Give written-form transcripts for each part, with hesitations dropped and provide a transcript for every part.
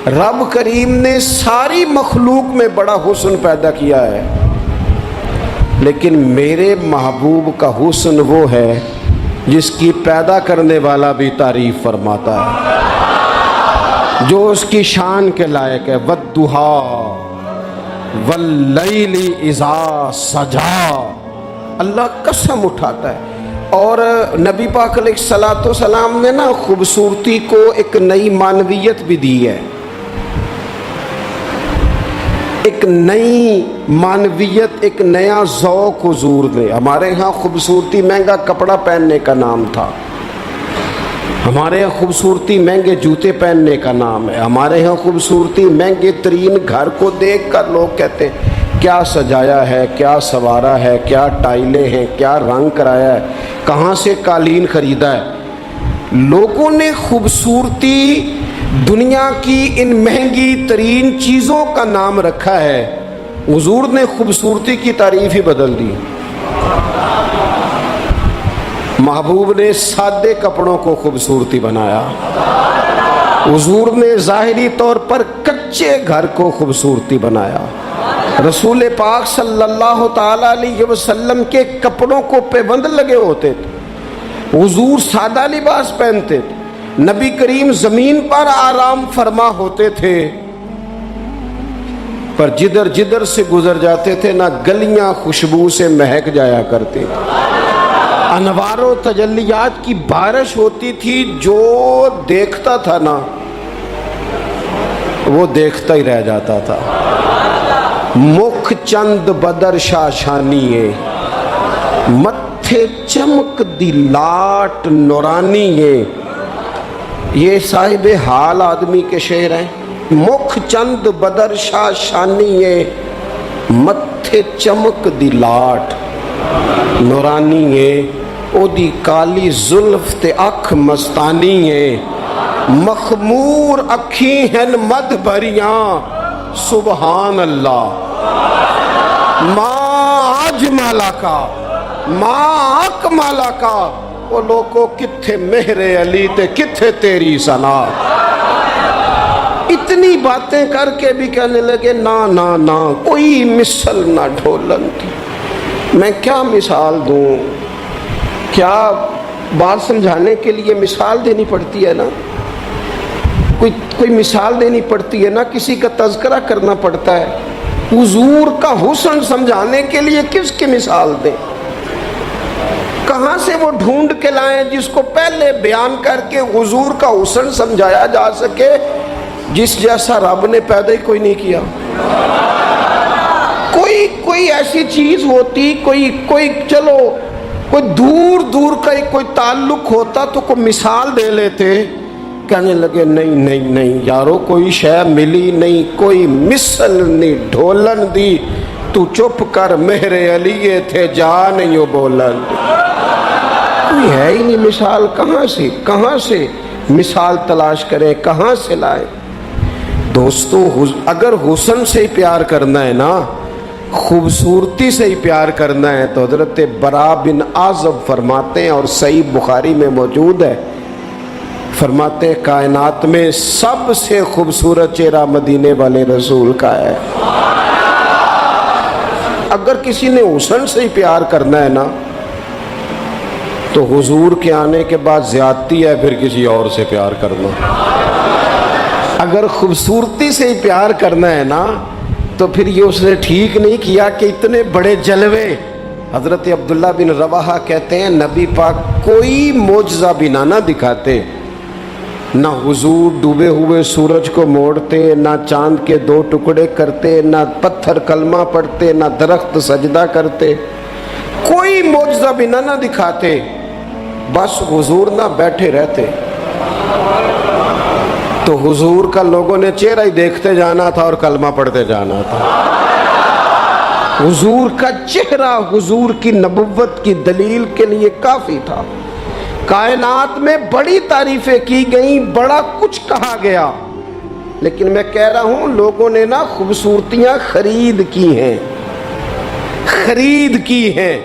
رب کریم نے ساری مخلوق میں بڑا حسن پیدا کیا ہے، لیکن میرے محبوب کا حسن وہ ہے جس کی پیدا کرنے والا بھی تعریف فرماتا ہے، جو اس کی شان کے لائق ہے۔ وَالضُّحَىٰ وَاللَّيْلِ اِذَا سَجَىٰ، اللہ قسم اٹھاتا ہے۔ اور نبی پاک علیہ الصلوۃ والسلام نے نا خوبصورتی کو ایک نئی معنویت بھی دی ہے، ایک نئی معنویت، ایک نیا ذوق حضور نے۔ ہمارے ہاں خوبصورتی مہنگا کپڑا پہننے کا نام تھا، ہمارے یہاں خوبصورتی مہنگے جوتے پہننے کا نام ہے، ہمارے یہاں خوبصورتی مہنگے ترین گھر کو دیکھ کر لوگ کہتے ہیں کیا سجایا ہے، کیا سنوارا ہے، کیا ٹائلیں ہیں، کیا رنگ کرایا ہے، کہاں سے قالین خریدا ہے۔ لوگوں نے خوبصورتی دنیا کی ان مہنگی ترین چیزوں کا نام رکھا ہے، حضور نے خوبصورتی کی تعریف ہی بدل دی۔ محبوب نے سادے کپڑوں کو خوبصورتی بنایا، حضور نے ظاہری طور پر کچے گھر کو خوبصورتی بنایا۔ رسول پاک صلی اللہ تعالی علیہ وسلم کے کپڑوں کو پیبند لگے ہوتے تھے، حضور سادہ لباس پہنتے تھے، نبی کریم زمین پر آرام فرما ہوتے تھے، پر جدھر جدھر سے گزر جاتے تھے نہ گلیاں خوشبو سے مہک جایا کرتی، انوار و تجلیات کی بارش ہوتی تھی، جو دیکھتا تھا نا وہ دیکھتا ہی رہ جاتا تھا۔ مکھ چند بدر شاشانی متھے چمک دی لاٹ نورانی، یہ صاحب حال آدمی کے شعر ہیں۔ مکھ چند بدر شاشانی متھے چمک دی لاٹ نورانی، او دی کالی زلف تے اکھ مستانی، مخمور اکھی ہیں مد بھریاں سبحان اللہ۔ ماں اجمالا کا ماں اکمالا کا، وہ لوگوں کتھے مہر علی تے کتھے تیری ثنا۔ اتنی باتیں کر کے بھی کہنے لگے نا نا نا کوئی مثل نہ ڈھولن تھی۔ میں کیا مثال دوں، کیا بات سمجھانے کے لیے مثال دینی پڑتی ہے نا، کوئی مثال دینی پڑتی ہے نا، کسی کا تذکرہ کرنا پڑتا ہے۔ حضور کا حسن سمجھانے کے لیے کس کی مثال دیں، کہاں سے وہ ڈھونڈ کے لائیں جس کو پہلے بیان کر کے حضور کا حسن سمجھایا جا سکے، جس جیسا رب نے پیدا ہی کوئی نہیں کیا۔ کوئی ایسی چیز ہوتی، کوئی چلو کوئی دور دور کا کوئی تعلق ہوتا تو کوئی مثال دے لیتے۔ کہنے لگے نہیں نہیں نہیں یارو کوئی شے ملی نہیں، کوئی مثل نہیں ڈھولن دی، تو چپ کر مہر علی تھے جا نہیں ہو بولن۔ کوئی ہے ہی نہیں مثال، کہاں سے مثال تلاش کریں، کہاں سے لائیں۔ دوستو اگر حسن سے پیار کرنا ہے نا، خوبصورتی سے ہی پیار کرنا ہے، تو حضرت برا بن عازب فرماتے ہیں اور صحیح بخاری میں موجود ہے، فرماتے ہیں کائنات میں سب سے خوبصورت چہرہ مدینے والے رسول کا ہے۔ اگر کسی نے حسن سے ہی پیار کرنا ہے نا، تو حضور کے آنے کے بعد زیادتی ہے پھر کسی اور سے پیار کرنا۔ اگر خوبصورتی سے ہی پیار کرنا ہے نا، تو پھر یہ اس نے ٹھیک نہیں کیا کہ اتنے بڑے جلوے۔ حضرت عبداللہ بن رواحہ کہتے ہیں نبی پاک کوئی معجزہ بھی نہ دکھاتے، نہ حضور ڈوبے ہوئے سورج کو موڑتے، نہ چاند کے 2 ٹکڑے کرتے، نہ پتھر کلمہ پڑھتے، نہ درخت سجدہ کرتے، کوئی معجزہ بھی نہ دکھاتے، بس حضور نہ بیٹھے رہتے تو حضور کا لوگوں نے چہرہ ہی دیکھتے جانا تھا اور کلمہ پڑھتے جانا تھا۔ حضور کا چہرہ حضور کی نبوت کی دلیل کے لیے کافی تھا۔ کائنات میں بڑی تعریفیں کی گئیں، بڑا کچھ کہا گیا، لیکن میں کہہ رہا ہوں لوگوں نے نا خوبصورتیاں خرید کی ہیں۔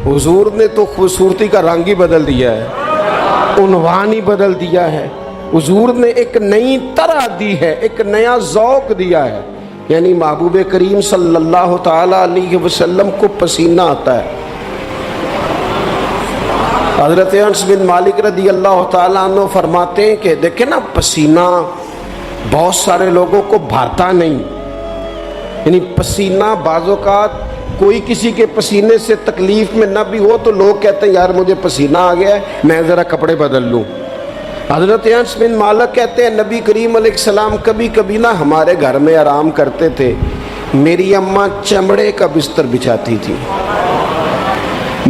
حضور نے تو خوبصورتی کا رنگ ہی بدل دیا ہے، عنوان ہی بدل دیا ہے۔ حضور نے ایک نئی طرح دی ہے، ایک نیا ذوق دیا ہے، یعنی محبوب کریم صلی اللہ تعالی علیہ وسلم کو پسینہ آتا ہے۔ حضرت انس بن مالک رضی اللہ تعالیٰ عنہ فرماتے ہیں کہ دیکھیں نا، پسینہ بہت سارے لوگوں کو بھاتا نہیں، یعنی پسینہ بعض اوقات کوئی کسی کے پسینے سے تکلیف میں نہ بھی ہو تو لوگ کہتے ہیں یار مجھے پسینہ آ گیا ہے، میں ذرا کپڑے بدل لوں۔ حضرت انس بن مالک کہتے ہیں نبی کریم علیہ السلام کبھی کبھی نہ ہمارے گھر میں آرام کرتے تھے، میری اماں چمڑے کا بستر بچھاتی تھی۔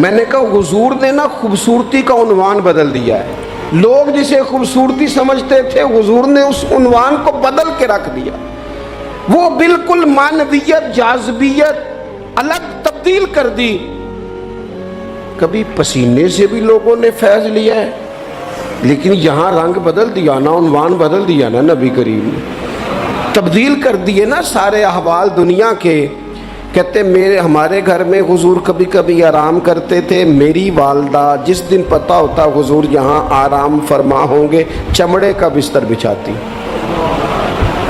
میں نے کہا حضور نے نا خوبصورتی کا عنوان بدل دیا ہے، لوگ جسے خوبصورتی سمجھتے تھے حضور نے اس عنوان کو بدل کے رکھ دیا، وہ بالکل معنویت جاذبیت الگ تبدیل کر دی۔ کبھی پسینے سے بھی لوگوں نے فیض لیا ہے، لیکن یہاں رنگ بدل دیا نا، عنوان بدل دیا نا، نبی کریم نے تبدیل کر دیے نا سارے احوال دنیا کے۔ کہتے ہمارے گھر میں حضور کبھی کبھی آرام کرتے تھے، میری والدہ جس دن پتہ ہوتا حضور یہاں آرام فرما ہوں گے چمڑے کا بستر بچھاتی۔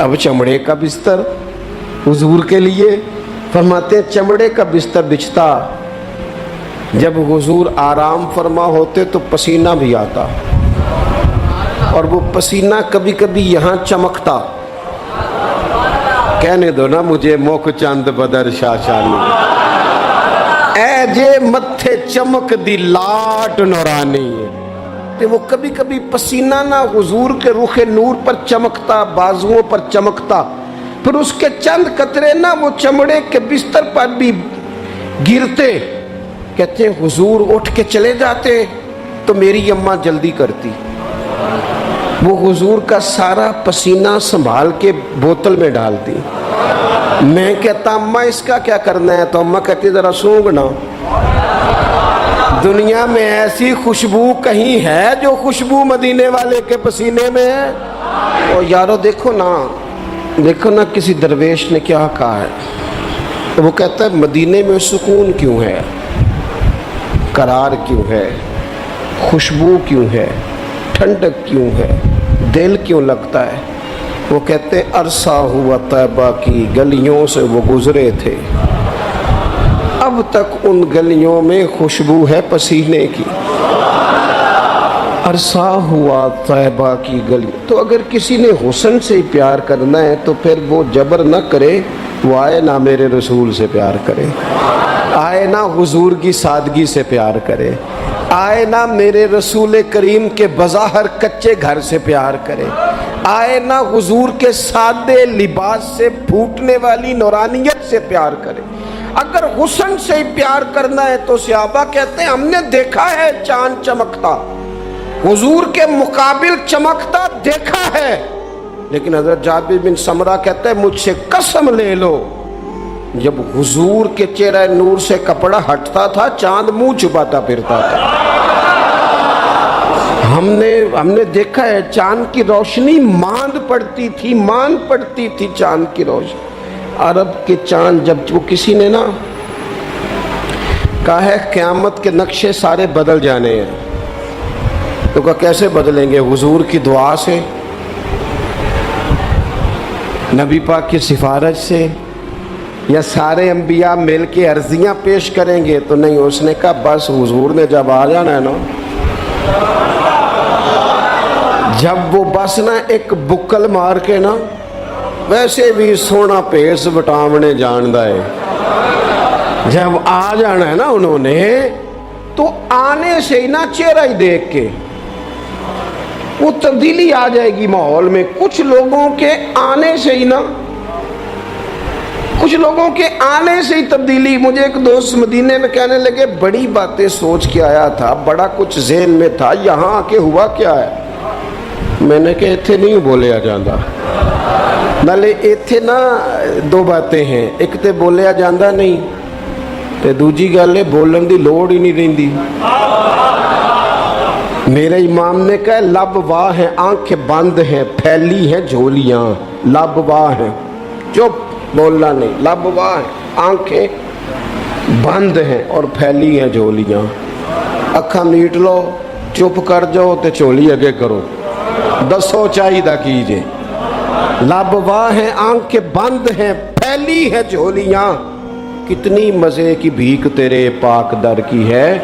اب چمڑے کا بستر حضور کے لیے، فرماتے ہیں چمڑے کا بستر بچھتا، جب حضور آرام فرما ہوتے تو پسینہ بھی آتا، اور وہ پسینہ کبھی کبھی یہاں چمکتا۔ کہنے دو نا مجھے موک چند بدر شاشانی، اے جے متھے چمک دی لاٹ نورانی۔ تو وہ کبھی کبھی پسینہ نہ حضور کے رخ نور پر چمکتا، بازوؤں پر چمکتا، پھر اس کے چند قطرے نہ وہ چمڑے کے بستر پر بھی گرتے۔ کہتے ہیں حضور اٹھ کے چلے جاتے تو میری اماں جلدی کرتی، وہ حضور کا سارا پسینہ سنبھال کے بوتل میں ڈالتی۔ میں کہتا اماں اس کا کیا کرنا ہے، تو اماں کہتی ذرا سونگنا، دنیا میں ایسی خوشبو کہیں ہے جو خوشبو مدینے والے کے پسینے میں ہے؟ اور یارو دیکھو نا کسی درویش نے کیا کہا ہے، تو وہ کہتا ہے مدینے میں سکون کیوں ہے، قرار کیوں ہے، خوشبو کیوں ہے، ٹھنڈک کیوں ہے، دل کیوں لگتا ہے؟ وہ کہتے عرصہ ہوا طیبہ کی گلیوں سے وہ گزرے تھے، اب تک ان گلیوں میں خوشبو ہے پسینے کی۔ عرصہ ہوا طیبہ کی گلی، تو اگر کسی نے حسن سے پیار کرنا ہے تو پھر وہ جبر نہ کرے، وہ آئے نہ میرے رسول سے پیار کرے، آئے نہ حضور کی سادگی سے پیار کرے، آئے نہ میرے رسول کریم کے بظاہر کچے گھر سے پیار کرے، آئے نہ حضور کے سادے لباس سے پھوٹنے والی نورانیت سے پیار کرے۔ اگر حسن سے پیار کرنا ہے تو صحابہ کہتے ہیں ہم نے دیکھا ہے چاند چمکتا، حضور کے مقابل چمکتا دیکھا ہے، لیکن حضرت جابر بن سمرہ کہتے ہیں مجھ سے قسم لے لو جب حضور کے چہرہ نور سے کپڑا ہٹتا تھا چاند منہ چھپاتا پھرتا تھا۔ ہم نے دیکھا ہے چاند کی روشنی ماند پڑتی تھی چاند کی روشنی۔ عرب کے چاند جب وہ کسی نے نا کہا ہے قیامت کے نقشے سارے بدل جانے ہیں، تو کہا کیسے بدلیں گے؟ حضور کی دعا سے، نبی پاک کی سفارش سے، یا سارے انبیاء مل کے عرضیاں پیش کریں گے؟ تو نہیں، اس نے کہا بس حضور نے جب آ جانا ہے نا، جب وہ بس نا ایک بکل مار کے نا، ویسے بھی سونا پیس وٹامنے جاندا ہے، جب آ جانا ہے نا انہوں نے، تو آنے سے ہی نا چہرہ ہی دیکھ کے وہ تبدیلی آ جائے گی ماحول میں۔ کچھ لوگوں کے آنے سے ہی تبدیلی۔ مجھے ایک دوست مدینے میں کہنے لگے بڑی باتیں سوچ کے آیا تھا، بڑا کچھ ذہن میں تھا، یہاں آ کے ہوا کیا ہے؟ میں نے کہا اتھے نہیں بولیا جاندہ، نالے اتھے نا دو باتیں ہیں، ایک تے بولیا جاندہ نہیں تے دوجی گل ہے بولن دی لوڑ ہی نہیں رہندی۔ میرے امام نے کہا لب واہ ہیں آنکھیں بند ہیں پھیلی ہیں جھولیاں، لب واہ ہیں، چپ بولنا نہیں، لب واہ ہیں آنکھیں بند ہیں اور پھیلی ہیں جھولیاں۔ اکھاں میٹ لو، چپ کر جاؤ تے چولی اگے کرو۔ دسو چاہیدہ کیجئے، لابوا ہیں آنکھیں بند ہیں، پھیلی ہے جھولیاں، کتنی مزے کی بھیک تیرے پاک در کی ہے۔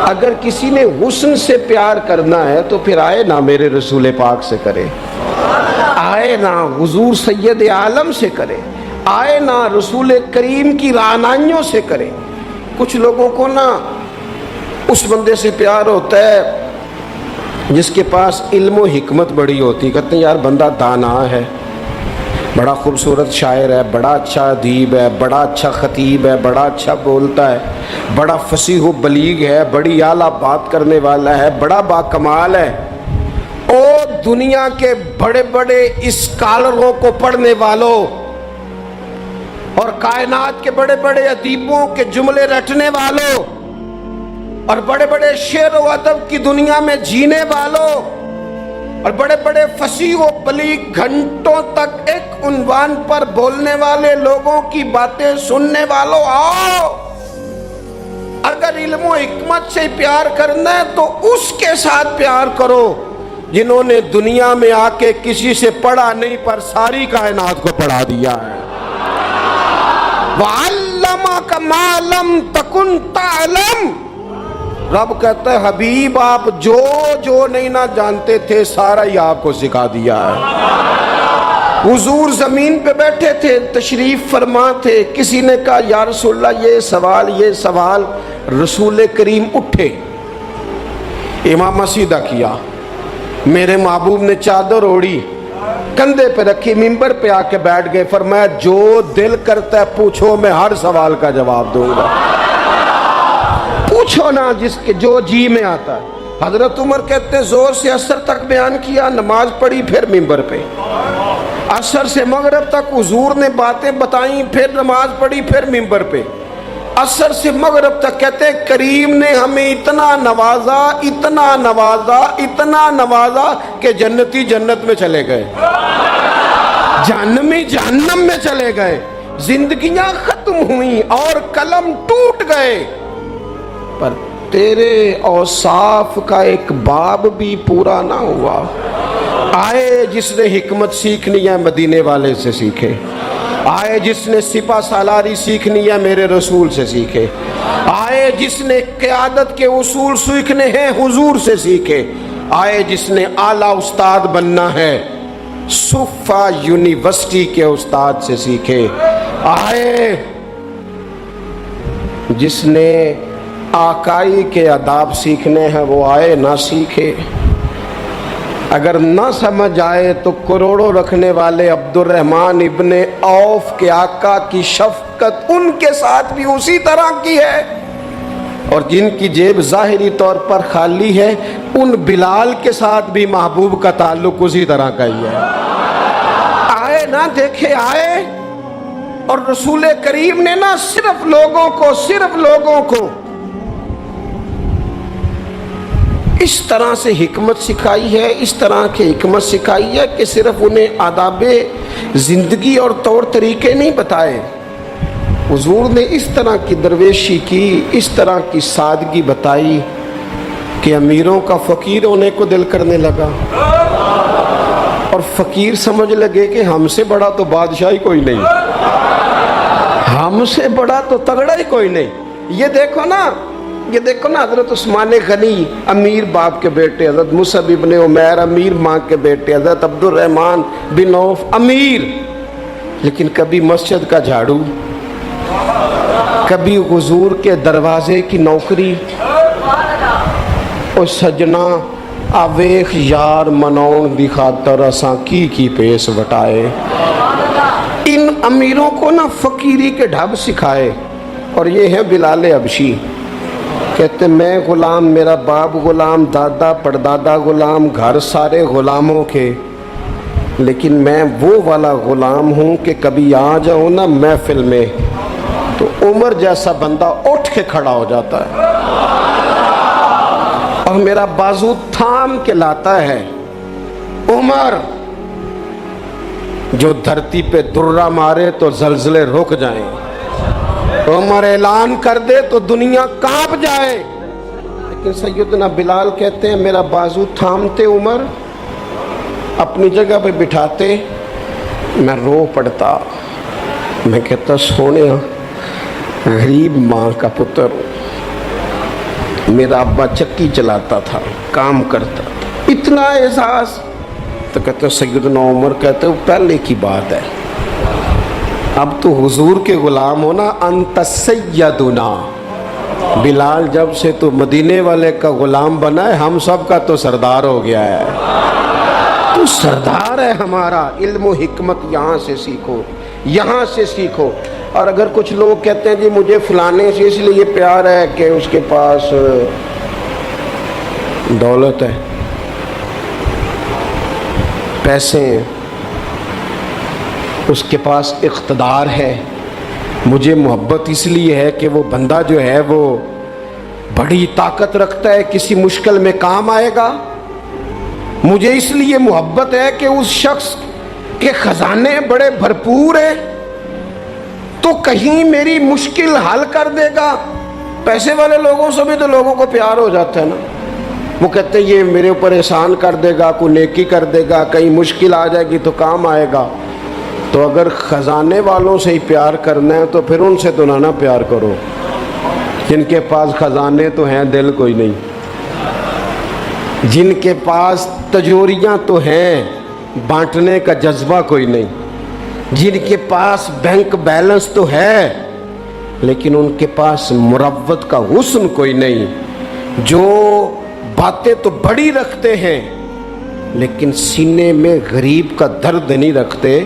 اگر کسی نے حسن سے پیار کرنا ہے تو پھر آئے نا میرے رسول پاک سے کرے، آئے نا حضور سید عالم سے کرے، آئے نا رسول کریم کی رعنائیوں سے کرے۔ کچھ لوگوں کو نا اس بندے سے پیار ہوتا ہے جس کے پاس علم و حکمت بڑی ہوتی، کہتے ہیں یار بندہ دانا ہے، بڑا خوبصورت شاعر ہے، بڑا اچھا ادیب ہے، بڑا اچھا خطیب ہے، بڑا اچھا بولتا ہے، بڑا فصیح و بلیغ ہے، بڑی اعلیٰ بات کرنے والا ہے، بڑا باکمال ہے۔ اور دنیا کے بڑے بڑے اسکالروں کو پڑھنے والوں اور کائنات کے بڑے بڑے ادیبوں کے جملے رٹنے والوں اور بڑے بڑے شعر و ادب کی دنیا میں جینے والوں اور بڑے بڑے فصیح و بلیغ گھنٹوں تک ایک عنوان پر بولنے والے لوگوں کی باتیں سننے والوں، آؤ اگر علم و حکمت سے پیار کرنا ہے تو اس کے ساتھ پیار کرو جنہوں نے دنیا میں آ کے کسی سے پڑھا نہیں پر ساری کائنات کو پڑھا دیا ہے۔ وَعَلَّمَكَ مَا لَمْ تَكُنْ تَعْلَمْ، رب کہتا ہے حبیب آپ جو نہیں نہ جانتے تھے سارا ہی آپ کو سکھا دیا ہے۔ حضور زمین پہ بیٹھے تھے، تشریف فرما تھے، کسی نے کہا یا رسول اللہ یہ سوال، رسول کریم اٹھے، امامہ سیدھا کیا، میرے محبوب نے چادر اوڑھی، کندھے پہ رکھی، منبر پہ آ کے بیٹھ گئے، فرمایا جو دل کرتا ہے پوچھو، میں ہر سوال کا جواب دوں گا، پوچھو نا جس کے جو جی میں آتا ہے۔ حضرت عمر کہتے ہیں زور سے عصر تک بیان کیا، نماز پڑھی، پھر منبر پہ، عصر سے مغرب تک حضور نے باتیں بتائیں، پھر نماز پڑھی، پھر منبر پہ، عصر سے مغرب تک کہتے ہیں کریم نے ہمیں اتنا نوازا کہ جنتی جنت میں چلے گئے، جہنمی جہنم میں چلے گئے، زندگیاں ختم ہوئیں اور قلم ٹوٹ گئے، پر تیرے اوصاف کا ایک باب بھی پورا نہ ہوا۔ آئے جس نے حکمت سیکھنی ہے مدینے والے سے سیکھے، آئے جس نے سپہ سالاری سیکھنی ہے میرے رسول سے سیکھے، آئے جس نے قیادت کے اصول سیکھنے ہیں حضور سے سیکھے، آئے جس نے اعلیٰ استاد بننا ہے صفا یونیورسٹی کے استاد سے سیکھے، آئے جس نے آقائی کے آداب سیکھنے ہیں وہ آئے نہ سیکھے۔ اگر نہ سمجھ آئے تو کروڑوں رکھنے والے عبد الرحمن ابن عوف کے آقا کی شفقت ان کے ساتھ بھی اسی طرح کی ہے، اور جن کی جیب ظاہری طور پر خالی ہے ان بلال کے ساتھ بھی محبوب کا تعلق اسی طرح کا ہی ہے۔ آئے نہ دیکھے آئے، اور رسول کریم نے نہ صرف لوگوں کو اس طرح سے حکمت سکھائی ہے، اس طرح کی حکمت سکھائی ہے کہ صرف انہیں آداب زندگی اور طور طریقے نہیں بتائے، حضور نے اس طرح کی درویشی کی، اس طرح کی سادگی بتائی کہ امیروں کا فقیر ہونے کو دل کرنے لگا، اور فقیر سمجھ لگے کہ ہم سے بڑا تو بادشاہی کوئی نہیں، ہم سے بڑا تو تگڑا ہی کوئی نہیں۔ یہ دیکھو نا حضرت عثمان غنی امیر باپ کے بیٹے، حضرت مصعب ابن عمیر امیر ماں کے بیٹے، حضرت عبد الرحمن بن عوف امیر، لیکن کبھی مسجد کا جھاڑو، کبھی حضور کے دروازے کی نوکری۔ او سجنا آویخ یار منون دی خاطر اساں کی پیس وٹائے۔ ان امیروں کو نا فقیری کے ڈھب سکھائے، اور یہ ہے بلال حبشی، کہتے میں غلام، میرا باپ غلام، دادا پردادا غلام، گھر سارے غلاموں کے، لیکن میں وہ والا غلام ہوں کہ کبھی آ جاؤں نا محفل میں تو عمر جیسا بندہ اٹھ کے کھڑا ہو جاتا ہے اور میرا بازو تھام کے لاتا ہے۔ عمر جو دھرتی پہ درہ مارے تو زلزلے رک جائیں، عمر اعلان کر دے تو دنیا کانپ جائے، لیکن سیدنا بلال کہتے ہیں میرا بازو تھامتے عمر اپنی جگہ پہ بٹھاتے، میں رو پڑتا، میں کہتا سونے غریب ماں کا پتر ہوں، میرا ابا چکی چلاتا تھا، کام کرتا تھا، اتنا احساس۔ تو کہتے سیدنا عمر کہتے وہ پہلے کی بات ہے، اب تو حضور کے غلام ہونا، انت سیدنا بلال، جب سے تو مدینے والے کا غلام بنا ہے، ہم سب کا تو سردار ہو گیا ہے، تو سردار ہے ہمارا۔ علم و حکمت یہاں سے سیکھو، یہاں سے سیکھو۔ اور اگر کچھ لوگ کہتے ہیں جی مجھے فلانے سے اس لیے پیار ہے کہ اس کے پاس دولت ہے، پیسے ہیں، اس کے پاس اقتدار ہے، مجھے محبت اس لیے ہے کہ وہ بندہ جو ہے وہ بڑی طاقت رکھتا ہے، کسی مشکل میں کام آئے گا، مجھے اس لیے محبت ہے کہ اس شخص کے خزانے بڑے بھرپور ہیں تو کہیں میری مشکل حل کر دے گا۔ پیسے والے لوگوں سے بھی تو لوگوں کو پیار ہو جاتا ہے نا، وہ کہتے ہیں یہ میرے اوپر احسان کر دے گا، کوئی نیکی کر دے گا، کہیں مشکل آ جائے گی تو کام آئے گا۔ تو اگر خزانے والوں سے ہی پیار کرنا ہے تو پھر ان سے تو نہ پیار کرو، جن کے پاس خزانے تو ہیں دل کوئی نہیں، جن کے پاس تجوریاں تو ہیں بانٹنے کا جذبہ کوئی نہیں، جن کے پاس بینک بیلنس تو ہے لیکن ان کے پاس مروت کا حسن کوئی نہیں، جو باتیں تو بڑی رکھتے ہیں لیکن سینے میں غریب کا درد نہیں رکھتے،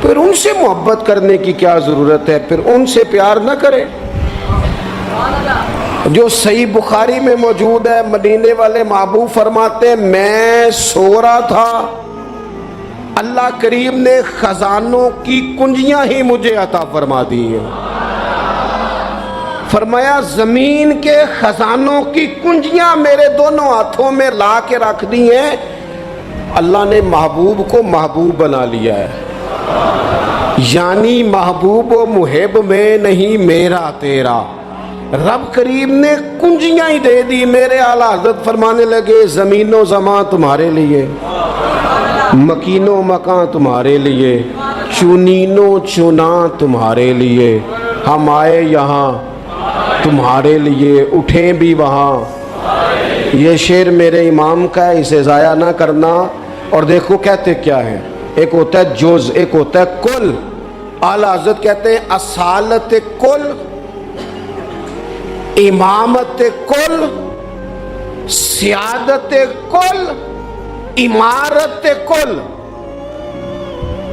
پھر ان سے محبت کرنے کی کیا ضرورت ہے؟ پھر ان سے پیار نہ کرے۔ جو صحیح بخاری میں موجود ہے، مدینے والے محبوب فرماتے ہیں میں سو رہا تھا، اللہ کریم نے خزانوں کی کنجیاں ہی مجھے عطا فرما دی ہیں۔ فرمایا زمین کے خزانوں کی کنجیاں میرے دونوں ہاتھوں میں لا کے رکھ دی ہیں، اللہ نے محبوب کو محبوب بنا لیا ہے، یعنی محبوب و محب میں نہیں میرا تیرا، رب کریم نے کنجیاں ہی دے دی۔ میرے اعلیٰ حضرت فرمانے لگے زمین و زمان تمہارے لیے، مکین و مکان تمہارے لیے، چنین و چنا تمہارے لیے، ہم آئے یہاں تمہارے لیے، اٹھیں بھی وہاں۔ یہ شعر میرے امام کا ہے، اسے ضائع نہ کرنا۔ اور دیکھو کہتے کیا ہے، ایک ہوتا ہے جز، ایک ہوتا ہے کل۔ اعلیٰ حضرت کہتے ہیں اصالت کل، امامت کل، سیادت کل، عمارت کل،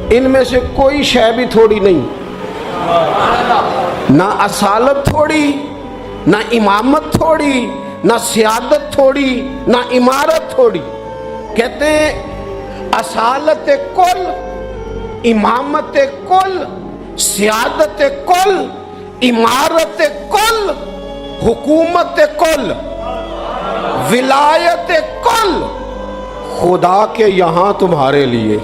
ان میں سے کوئی شے بھی تھوڑی نہیں، نہ اصالت تھوڑی، نہ امامت تھوڑی، نہ سیادت تھوڑی، نہ عمارت تھوڑی۔ کہتے ہیں اصالت کل، امامت کل، سیادت کل، عمارت کل، حکومت کل، ولایت کل خدا کے یہاں تمہارے لیے۔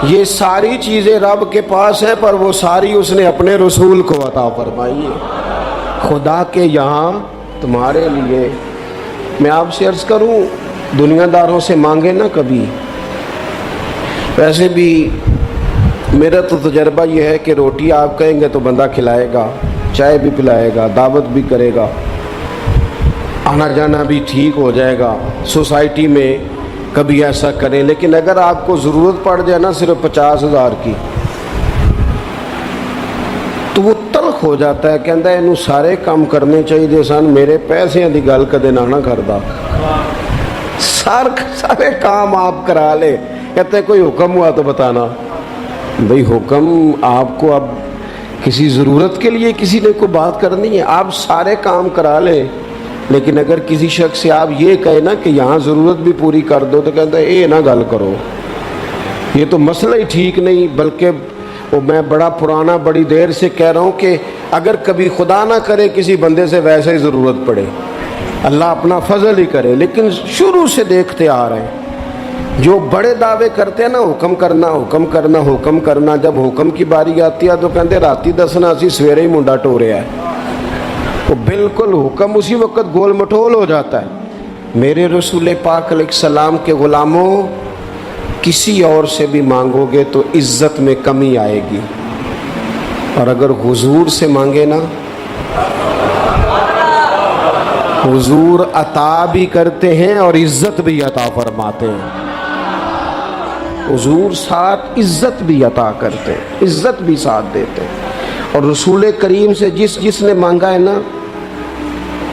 یہ ساری چیزیں رب کے پاس ہیں پر وہ ساری اس نے اپنے رسول کو عطا فرمائی ہے، خدا کے یہاں تمہارے لیے۔ میں آپ سے عرض کروں دنیا داروں سے مانگے نہ کبھی، ویسے بھی میرا تو تجربہ یہ ہے کہ روٹی آپ کہیں گے تو بندہ کھلائے گا، چائے بھی پلائے گا، دعوت بھی کرے گا، آنا جانا بھی ٹھیک ہو جائے گا، سوسائٹی میں کبھی ایسا کریں۔ لیکن اگر آپ کو ضرورت پڑ جائے نا صرف 50,000 کی تو وہ تلخ ہو جاتا ہے، کہندا ہے انہوں سارے کام کرنے چاہیے سن، میرے پیسے دی گل کدے نہ کردا، سارے کام آپ کرا لے۔ کہتے ہیں کوئی حکم ہوا تو بتانا۔ بھئی حکم آپ کو اب کسی ضرورت کے لیے کسی نے کوئی بات کرنی ہے، آپ سارے کام کرا لیں، لیکن اگر کسی شخص سے آپ یہ کہیں نا کہ یہاں ضرورت بھی پوری کر دو تو کہتا ہے اے نہ گل کرو، یہ تو مسئلہ ہی ٹھیک نہیں۔ بلکہ وہ میں بڑا پرانا بڑی دیر سے کہہ رہا ہوں کہ اگر کبھی خدا نہ کرے کسی بندے سے ویسے ہی ضرورت پڑے، اللہ اپنا فضل ہی کرے، لیکن شروع سے دیکھتے آ رہے ہیں جو بڑے دعوے کرتے ہیں نا حکم کرنا حکم کرنا حکم کرنا، جب حکم کی باری آتی ہے تو کہتے راتی دسنا اسی سویرے ہی منڈا ٹوریا ہے، وہ بالکل حکم اسی وقت گول مٹول ہو جاتا ہے۔ میرے رسول پاک علیہ السلام کے غلاموں کسی اور سے بھی مانگو گے تو عزت میں کمی آئے گی، اور اگر حضور سے مانگے نا، حضور عطا بھی کرتے ہیں اور عزت بھی عطا فرماتے ہیں۔ حضور ساتھ عزت بھی عطا کرتے ہیں، عزت بھی ساتھ دیتے ہیں۔ اور رسول کریم سے جس نے مانگا ہے نا،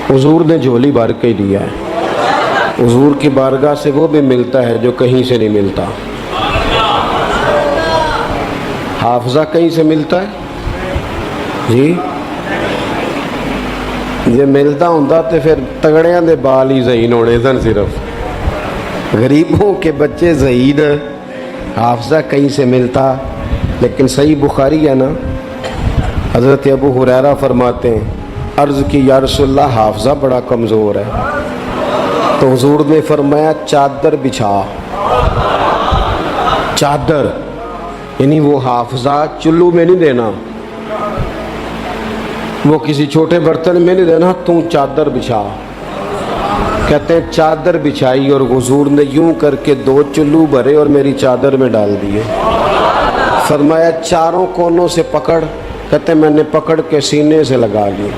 حضور نے جھولی بھر کے دیا ہے۔ حضور کی بارگاہ سے وہ بھی ملتا ہے جو کہیں سے نہیں ملتا۔ حافظہ کہیں سے ملتا ہے جی؟ یہ ملتا ہوں تو پھر تگڑیاں دے بال ہی ذہین ہونے سن، صرف غریبوں کے بچے ذہین، حافظہ کہیں سے ملتا۔ لیکن صحیح بخاری ہے نا، حضرت ابو ہریرہ فرماتے ہیں، عرض کی یا رسول اللہ حافظہ بڑا کمزور ہے، تو حضور نے فرمایا چادر بچھا۔ چادر یعنی وہ حافظہ چلو میں نہیں دینا، وہ کسی چھوٹے برتن میں نہیں دینا، تم چادر بچھا۔ کہتے ہیں چادر بچھائی اور حضور نے یوں کر کے 2 چلو بھرے اور میری چادر میں ڈال دیے۔ فرمایا چاروں کونوں سے پکڑ، کہتے ہیں میں نے پکڑ کے سینے سے لگا لی۔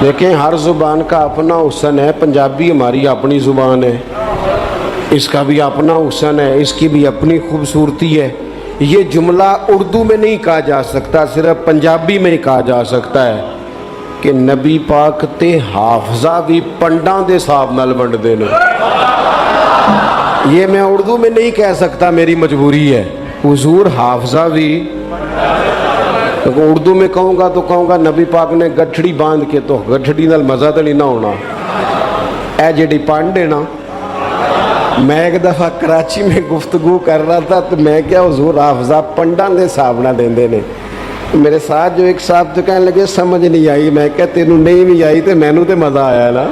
دیکھیں ہر زبان کا اپنا حسن ہے، پنجابی ہماری اپنی زبان ہے، اس کا بھی اپنا حسن ہے، اس کی بھی اپنی خوبصورتی ہے۔ یہ جملہ اردو میں نہیں کہا جا سکتا، صرف پنجابی میں ہی کہا جا سکتا ہے کہ نبی پاک تے حافظہ بھی پنڈاں دے صاحب نال ونڈ دے نے۔ یہ میں اردو میں نہیں کہہ سکتا، میری مجبوری ہے۔ حضور حافظہ بھی اردو میں کہوں گا تو کہوں گا نبی پاک نے گٹھڑی باندھ کے، تو گٹھڑی نال مزہ تو نہیں نہ ہونا۔ اے جڑی پانڈ ہے نا، میں ایک دفعہ کراچی میں گفتگو کر رہا تھا تو میں کیا حضور حافظہ پنڈاں دے صاحب نہ دیندے نے۔ میرے ساتھ جو ایک صاحب تو کہنے لگے سمجھ نہیں آئی، میں کہا تینوں نہیں بھی آئی تو مینوں تے مزہ آیا نا۔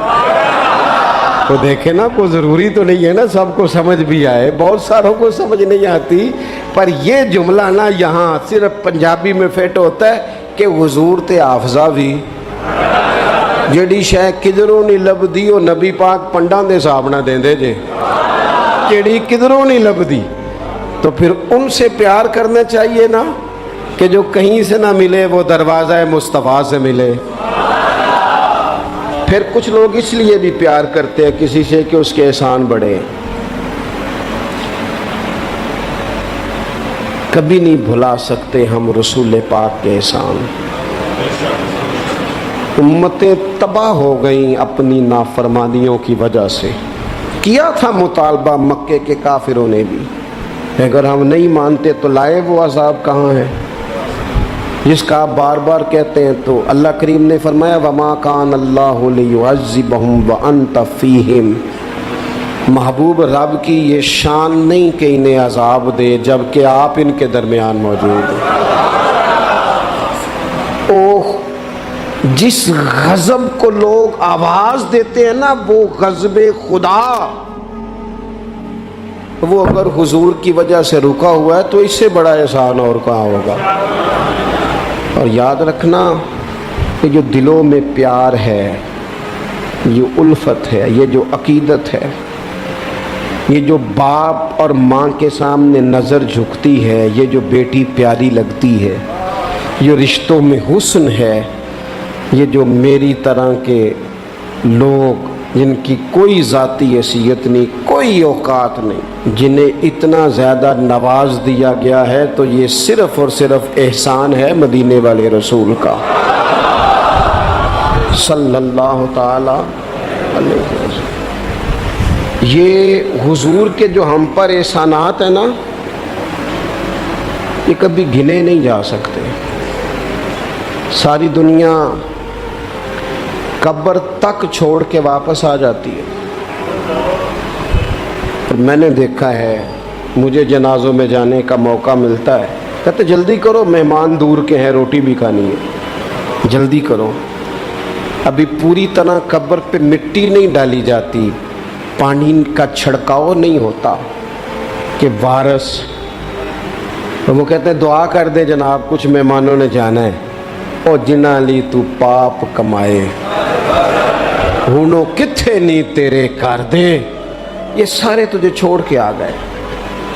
تو دیکھیں نا، کوئی ضروری تو نہیں ہے نا سب کو سمجھ بھی آئے، بہت ساروں کو سمجھ نہیں آتی، پر یہ جملہ نا یہاں صرف پنجابی میں فٹ ہوتا ہے کہ حضور تے حافظہ بھی جڑی شے کدھروں نہیں لبدی وہ نبی پاک پنڈاں دے صاحب نہ دیندے جے، جڑی کدھروں نہیں لبدی۔ تو پھر ان سے پیار کرنا چاہیے نا کہ جو کہیں سے نہ ملے وہ دروازہ مصطفیٰ سے ملے۔ پھر کچھ لوگ اس لیے بھی پیار کرتے ہیں کسی سے کہ اس کے احسان بڑھے۔ کبھی نہیں بھلا سکتے ہم رسول پاک کے احسان۔ امتیں تباہ ہو گئیں اپنی نافرمانیوں کی وجہ سے۔ کیا تھا مطالبہ مکے کے کافروں نے بھی، اگر ہم نہیں مانتے تو لائے وہ عذاب کہاں ہے جس کا آپ بار بار کہتے ہیں؟ تو اللہ کریم نے فرمایا وَمَا كَانَ اللَّهُ لِيُعَذِّبَهُمْ وَأَنْتَ فِيهِمْ۔ محبوب رب کی یہ شان نہیں کہ انہیں عذاب دے جبکہ آپ ان کے درمیان موجود ہیں۔ اوہ، جس غضب کو لوگ آواز دیتے ہیں نا وہ غضب خدا، وہ اگر حضور کی وجہ سے رکا ہوا ہے تو اس سے بڑا احسان اور کہاں ہوگا۔ اور یاد رکھنا کہ جو دلوں میں پیار ہے، یہ الفت ہے، یہ جو عقیدت ہے، یہ جو باپ اور ماں کے سامنے نظر جھکتی ہے، یہ جو بیٹی پیاری لگتی ہے، یہ رشتوں میں حسن ہے، یہ جو میری طرح کے لوگ جن کی کوئی ذاتی حیثیت نہیں، کوئی اوقات نہیں، جنہیں اتنا زیادہ نواز دیا گیا ہے، تو یہ صرف اور صرف احسان ہے مدینے والے رسول کا صلی اللہ تعالی علیہ وسلم۔ یہ حضور کے جو ہم پر احسانات ہیں نا، یہ کبھی گنے نہیں جا سکتے۔ ساری دنیا قبر تک چھوڑ کے واپس آ جاتی ہے، اور میں نے دیکھا ہے، مجھے جنازوں میں جانے کا موقع ملتا ہے، کہتے جلدی کرو مہمان دور کے ہیں، روٹی بھی کھانی ہے، جلدی کرو۔ ابھی پوری طرح قبر پہ مٹی نہیں ڈالی جاتی، پانی کا چھڑکاؤ نہیں ہوتا کہ وارث، وہ کہتے ہیں دعا کر دے جناب کچھ مہمانوں نے جانا ہے، او جنہ لی تو پاپ کمائے ہونو کتھے نہیں تیرے کر دے، یہ سارے تجھے چھوڑ کے آ گئے۔